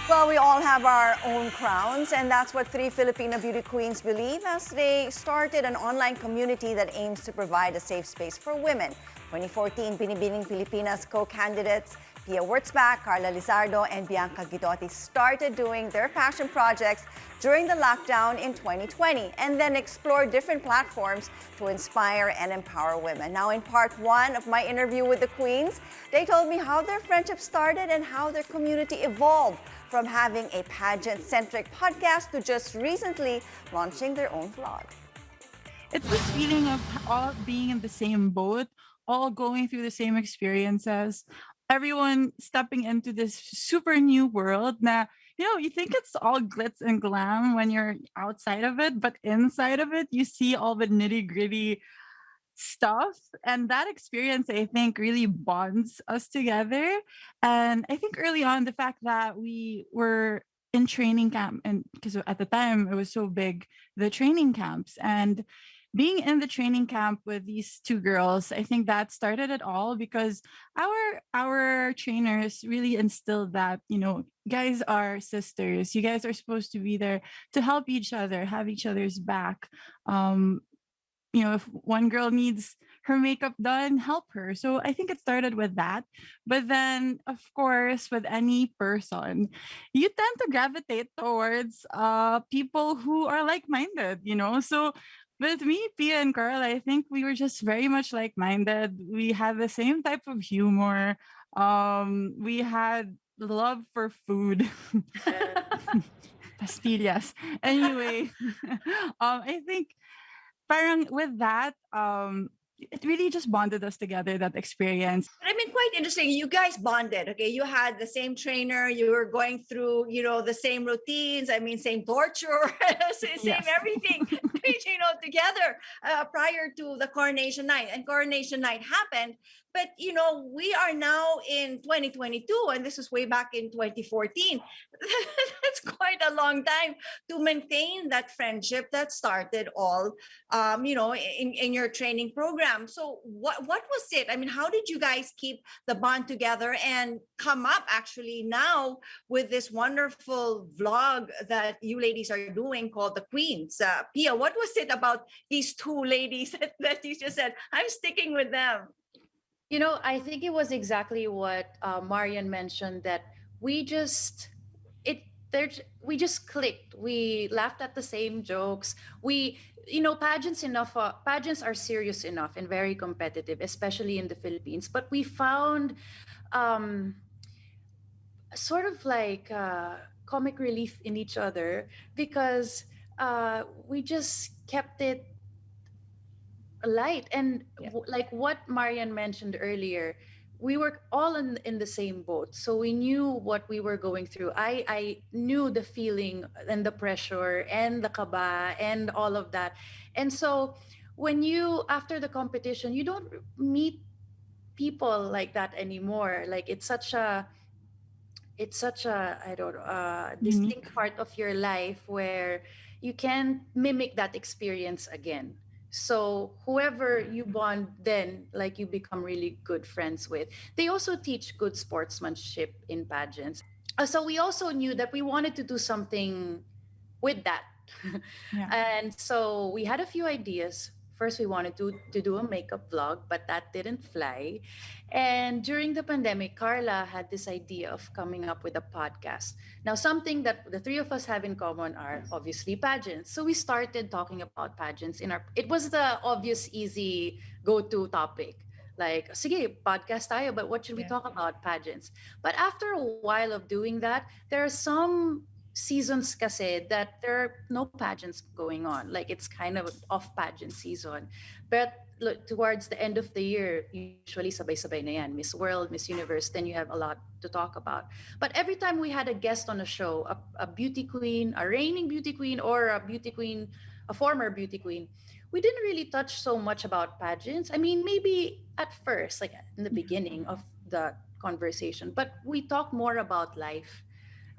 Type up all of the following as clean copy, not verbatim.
Well, we all have our own crowns, and that's what three Filipino beauty queens believe as they started an online community that aims to provide a safe space for women. 2014 Binibining Pilipinas co-candidates Pia Wurtzbach, Carla Lizardo, and Bianca Guidotti started doing their passion projects during the lockdown in 2020 and then explored different platforms to inspire and empower women. Now, in part one of my interview with the queens, they told me how their friendship started and how their community evolved from having a pageant-centric podcast to just recently launching their own vlog. It's this feeling of all being in the same boat, all going through the same experiences, everyone stepping into this super new world. Now, you think it's all glitz and glam when you're outside of it, but inside of it, you see all the nitty gritty stuff. And that experience, I think, really bonds us together. And I think early on, the fact that we were in training camp, and because at the time it was so big, the training camps, and being in the training camp with these two girls, I think that started it all because our trainers really instilled that, guys are sisters. You guys are supposed to be there to help each other, have each other's back. If one girl needs her makeup done, help her. So I think it started with that. But then, of course, with any person, you tend to gravitate towards people who are like-minded, So with me, Pia and Carl, I think we were just very much like-minded. We had the same type of humor. We had love for food. Pastillas. Anyway, I think parang with that, it really just bonded us together, that experience. I mean, quite interesting. You guys bonded, okay? You had the same trainer. You were going through, the same routines. I mean, same torture, same Yes. everything, together prior to the coronation night. And coronation night happened. But, we are now in 2022, and this was way back in 2014. That's quite a long time to maintain that friendship that started all, in your training program. So what was it? I mean, how did you guys keep the bond together and come up actually now with this wonderful vlog that you ladies are doing called The Queens? Pia, what was it about these two ladies that you just said, I'm sticking with them? I think it was exactly what Marian mentioned, that we just we just clicked. We laughed at the same jokes. Pageants are serious enough and very competitive, especially in the Philippines. But we found sort of like comic relief in each other because we just kept it light. And like what Marian mentioned earlier, we were all in the same boat, so we knew what we were going through. I knew the feeling and the pressure and the kaba and all of that. And so when you, after the competition, you don't meet people like that anymore. Like it's such a I don't know, distinct part of your life where you can mimic that experience again. So whoever you bond, then like you become really good friends with. They also teach good sportsmanship in pageants. So we also knew that we wanted to do something with that. Yeah. And so we had a few ideas. First, we wanted to do a makeup vlog, but that didn't fly. And during the pandemic, Carla had this idea of coming up with a podcast. Now, something that the three of us have in common are obviously pageants. So we started talking about pageants it was the obvious, easy go-to topic. Like, sige, podcast tayo, but what should we talk about? Pageants. But after a while of doing that, there are some seasons kasi that there are no pageants going on. Like it's kind of off pageant season. But look, towards the end of the year, usually sabay-sabay na yan. Miss World, Miss Universe, then you have a lot to talk about. But every time we had a guest on a show, a beauty queen, a reigning beauty queen, or a beauty queen, a former beauty queen, we didn't really touch so much about pageants. I mean, maybe at first, like in the beginning of the conversation, but we talk more about life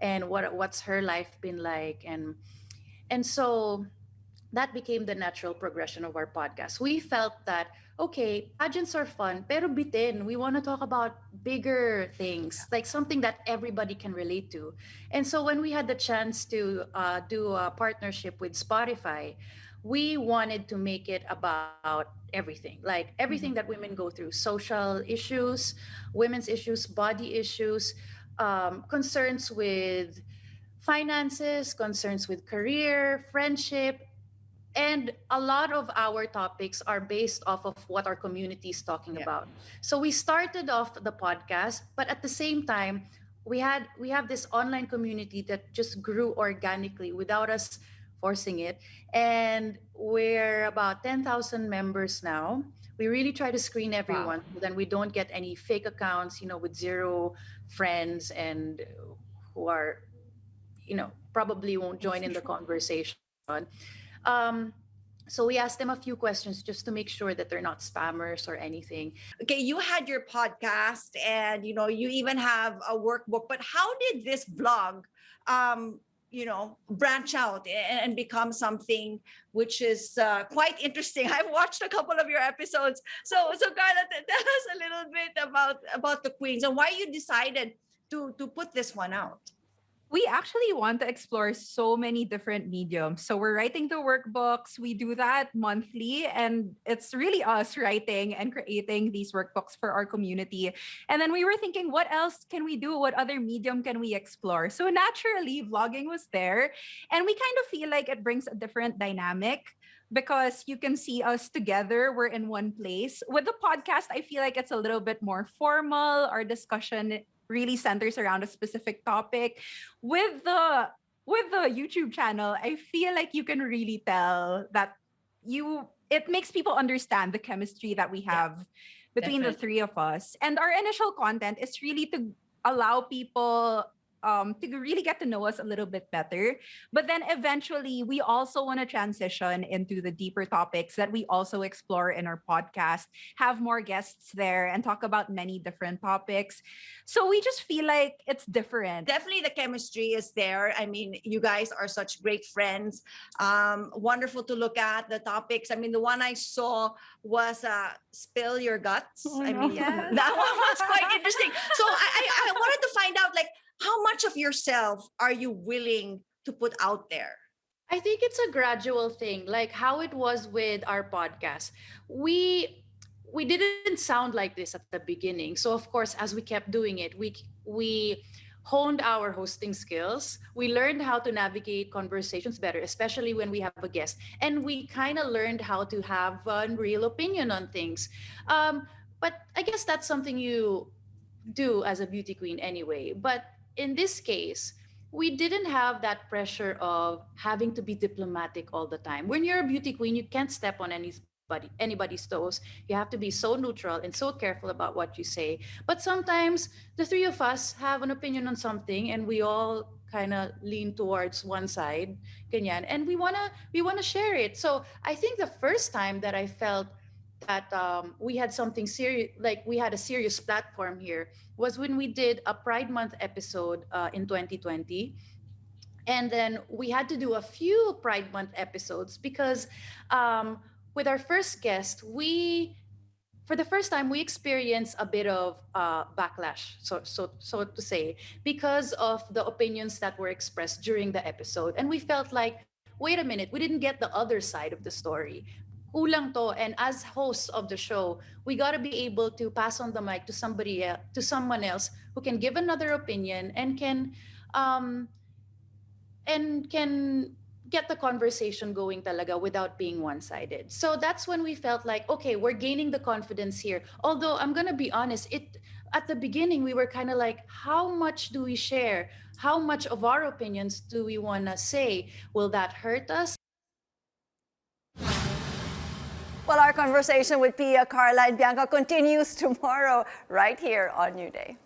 and what's her life been like. And so that became the natural progression of our podcast. We felt that, okay, pageants are fun, pero bitin, we want to talk about bigger things, like something that everybody can relate to. And so when we had the chance to do a partnership with Spotify, we wanted to make it about everything, like everything that women go through: social issues, women's issues, body issues, concerns with finances, concerns with career, friendship, and a lot of our topics are based off of what our community is talking Yeah. about. So we started off the podcast, but at the same time, we have this online community that just grew organically without us forcing it, and we're about 10,000 members now. We really try to screen everyone, so then we don't get any fake accounts, with zero friends and who are, probably won't join in the conversation. Um, so we asked them a few questions just to make sure that they're not spammers or anything. Okay, you had your podcast, and you even have a workbook, but how did this vlog branch out and become something which is quite interesting? I've watched a couple of your episodes. So Carla, tell us a little bit about the queens and why you decided to put this one out. We actually want to explore so many different mediums. So we're writing the workbooks. We do that monthly, and it's really us writing and creating these workbooks for our community. And then we were thinking, what else can we do? What other medium can we explore? So naturally, vlogging was there, and we kind of feel like it brings a different dynamic because you can see us together. We're in one place. With the podcast, I feel like it's a little bit more formal. Our discussion really centers around a specific topic. With the YouTube channel, I feel like you can really tell that it makes people understand the chemistry that we have between the three of us. And our initial content is really to allow people to really get to know us a little bit better. But then eventually, we also want to transition into the deeper topics that we also explore in our podcast, have more guests there, and talk about many different topics. So we just feel like it's different. Definitely the chemistry is there. I mean, you guys are such great friends. Wonderful to look at the topics. I mean, the one I saw was spill your guts. I mean, Yes. that one was quite interesting. So I wanted to find out, like, how much of yourself are you willing to put out there? I think it's a gradual thing, like how it was with our podcast. We didn't sound like this at the beginning. So of course, as we kept doing it, we honed our hosting skills. We learned how to navigate conversations better, especially when we have a guest. And we kind of learned how to have a real opinion on things. But I guess that's something you do as a beauty queen anyway. But in this case, we didn't have that pressure of having to be diplomatic all the time. When you're a beauty queen, you can't step on anybody's toes. You have to be so neutral and so careful about what you say. But sometimes the three of us have an opinion on something, and we all kind of lean towards one side, ganyan, and we wanna share it. So I think the first time that I felt that we had something serious, like we had a serious platform here, was when we did a Pride Month episode in 2020. And then we had to do a few Pride Month episodes because with our first guest, for the first time, we experienced a bit of backlash, so to say, because of the opinions that were expressed during the episode. And we felt like, wait a minute, we didn't get the other side of the story. Kulang to. And as hosts of the show, we got to be able to pass on the mic to someone else who can give another opinion and can get the conversation going talaga without being one-sided. So that's when we felt like, okay, we're gaining the confidence here. Although I'm gonna be honest, at the beginning we were kind of like, how much do we share? How much of our opinions do we wanna say? Will that hurt us? Well, our conversation with Pia, Carla, and Bianca continues tomorrow right here on New Day.